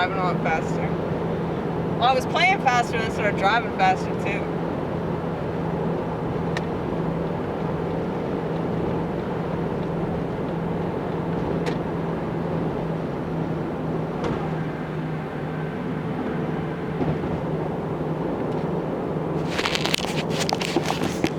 driving a lot faster. Well, I was playing faster, then started driving faster too.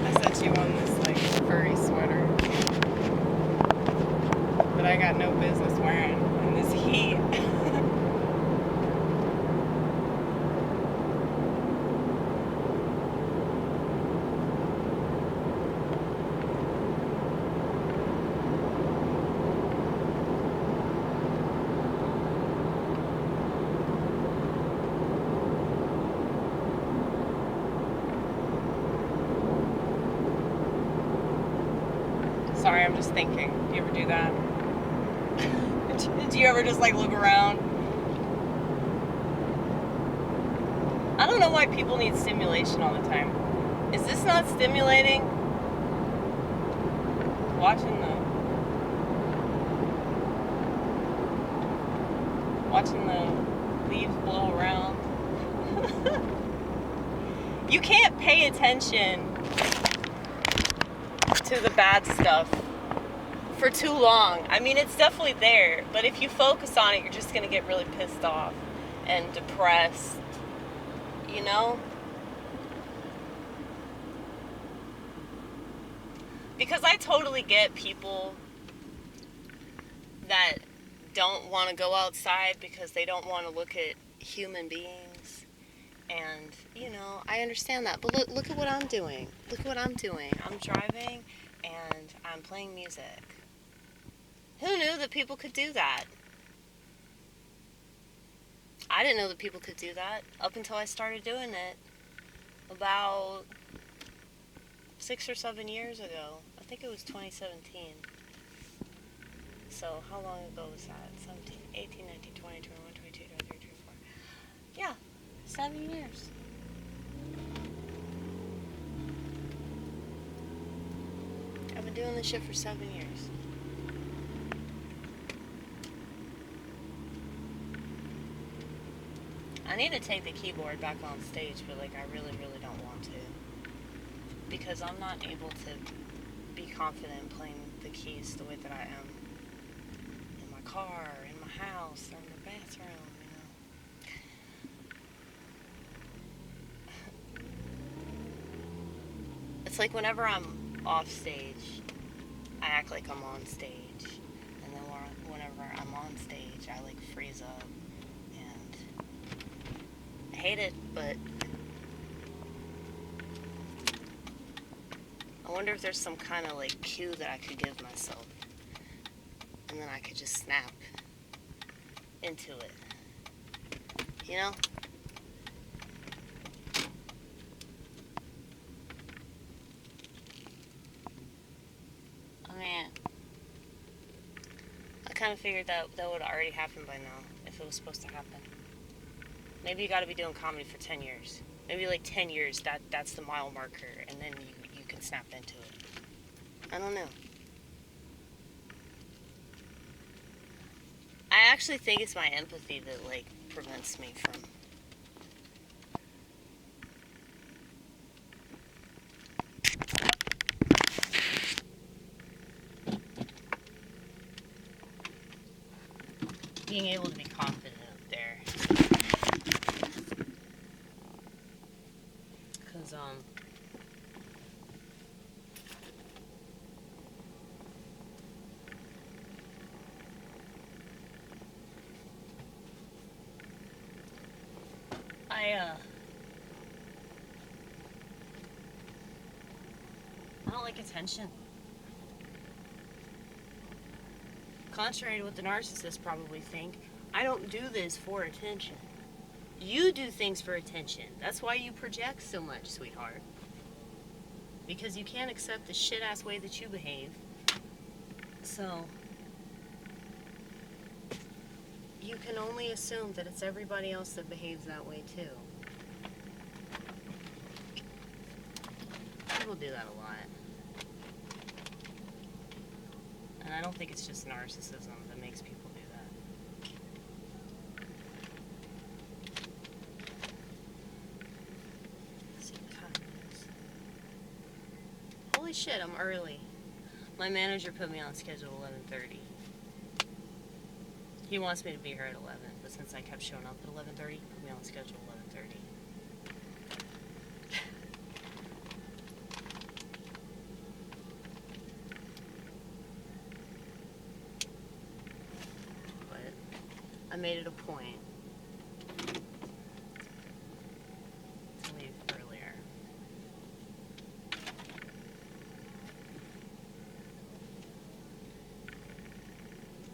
I sent you on this like furry sweater that I got no business wearing in this heat. Sorry, I'm just thinking. Do you ever do that? Do you ever just like look around? I don't know why people need stimulation all the time. Is this not stimulating? Watching the leaves blow around. You can't pay attention to the bad stuff for too long. I mean, it's definitely there, but if you focus on it, you're just gonna get really pissed off and depressed, you know? Because I totally get people that don't want to go outside because they don't want to look at human beings. And, you know, I understand that. But look at what I'm doing. Look at what I'm doing. I'm driving and I'm playing music. Who knew that people could do that? I didn't know that people could do that up until I started doing it about 6 or 7 years ago. I think it was 2017. So how long ago was that? 17, 18, 19, 20, 21, 22, 23, 24. Yeah, 7 years. I've been doing this shit for 7 years. I need to take the keyboard back on stage, but like I really, really don't want to. Because I'm not able to be confident playing the keys the way that I am in my car, in my house, or in the bathroom, you know. It's like whenever I'm off stage, I act like I'm on stage. And then whenever I'm on stage, I like freeze up. And I hate it, but I wonder if there's some kind of like cue that I could give myself. And then I could just snap into it. You know? I mean, I kind of figured that would already happen by now, if it was supposed to happen. Maybe you gotta be doing comedy for 10 years. Maybe like 10 years, that's the mile marker, and then you can snap into it. I don't know. I actually think it's my empathy that like prevents me from being able to be confident up there. Cause I don't like attention. Contrary to what the narcissists probably think, I don't do this for attention. You do things for attention. That's why you project so much, sweetheart. Because you can't accept the shit-ass way that you behave. So you can only assume that it's everybody else that behaves that way too. People do that a lot. And I don't think it's just narcissism that makes people do Holy shit, I'm early. My manager put me on schedule 11:30. He wants me to be here at 11, but since I kept showing up at 11:30, he put me on schedule 11:30. But I made it a point to leave earlier.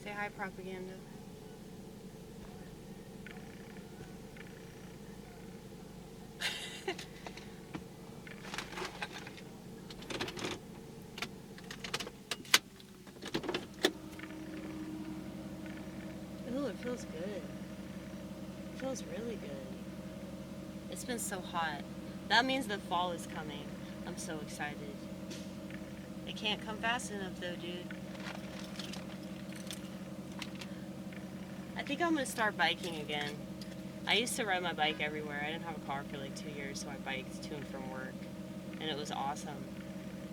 Say hi, propaganda. Ooh, it feels good. It feels really good. It's been so hot. That means the fall is coming. I'm so excited. It can't come fast enough though, dude. I think I'm gonna start biking again. I used to ride my bike everywhere. I didn't have a car for like 2 years, so I biked to and from work. And it was awesome.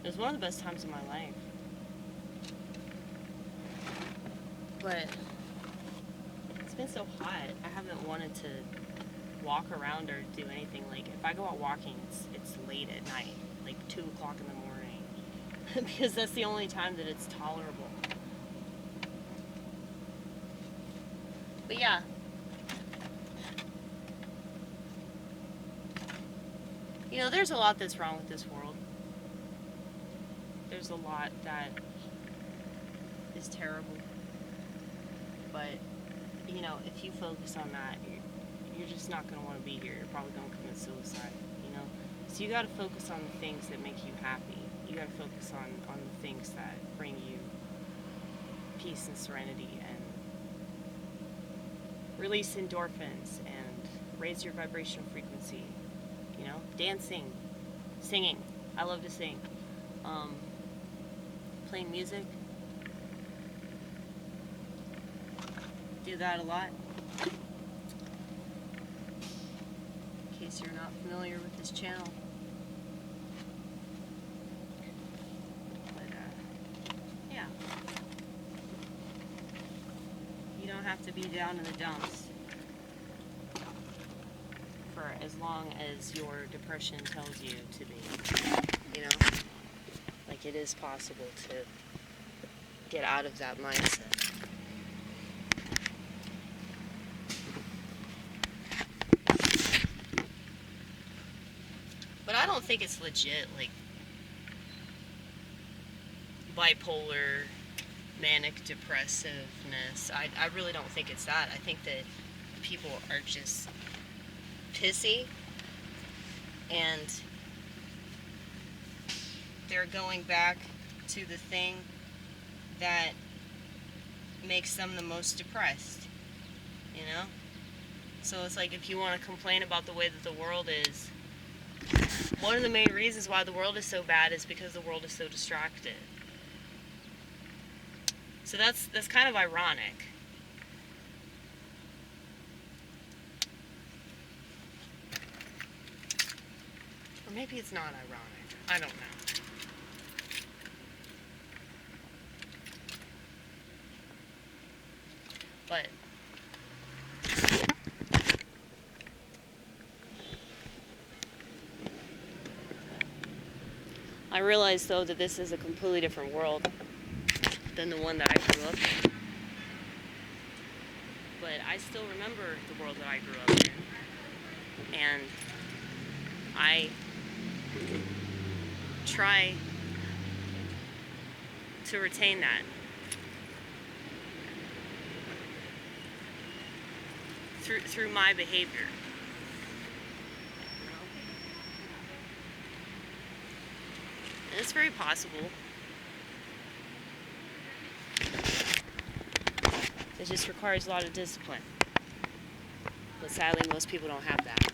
It was one of the best times of my life. But it's been so hot, I haven't wanted to walk around or do anything. Like, if I go out walking, it's late at night, like 2 o'clock in the morning, because that's the only time that it's tolerable. But yeah. You know, there's a lot that's wrong with this world. There's a lot that is terrible. But, you know, if you focus on that, you're just not going to want to be here. You're probably going to commit suicide, you know? So you got to focus on the things that make you happy. You got to focus on the things that bring you peace and serenity and release endorphins and raise your vibration frequency. You know, dancing, singing. I love to sing. Playing music. Do that a lot. In case you're not familiar with this channel. But, yeah. You don't have to be down in the dumps for as long as your depression tells you to be, you know? Like, it is possible to get out of that mindset. But I don't think it's legit, like, bipolar, manic depressiveness. I really don't think it's that. I think that people are just pissy and they're going back to the thing that makes them the most depressed, you know? So it's like, if you want to complain about the way that the world is, one of the main reasons why the world is so bad is because the world is so distracted. So that's kind of ironic. Or maybe it's not ironic. I don't know. But I realize, though, that this is a completely different world than the one that I grew up in. But I still remember the world that I grew up in. And I try to retain that. Through my behavior. And it's very possible. It just requires a lot of discipline. But sadly, most people don't have that.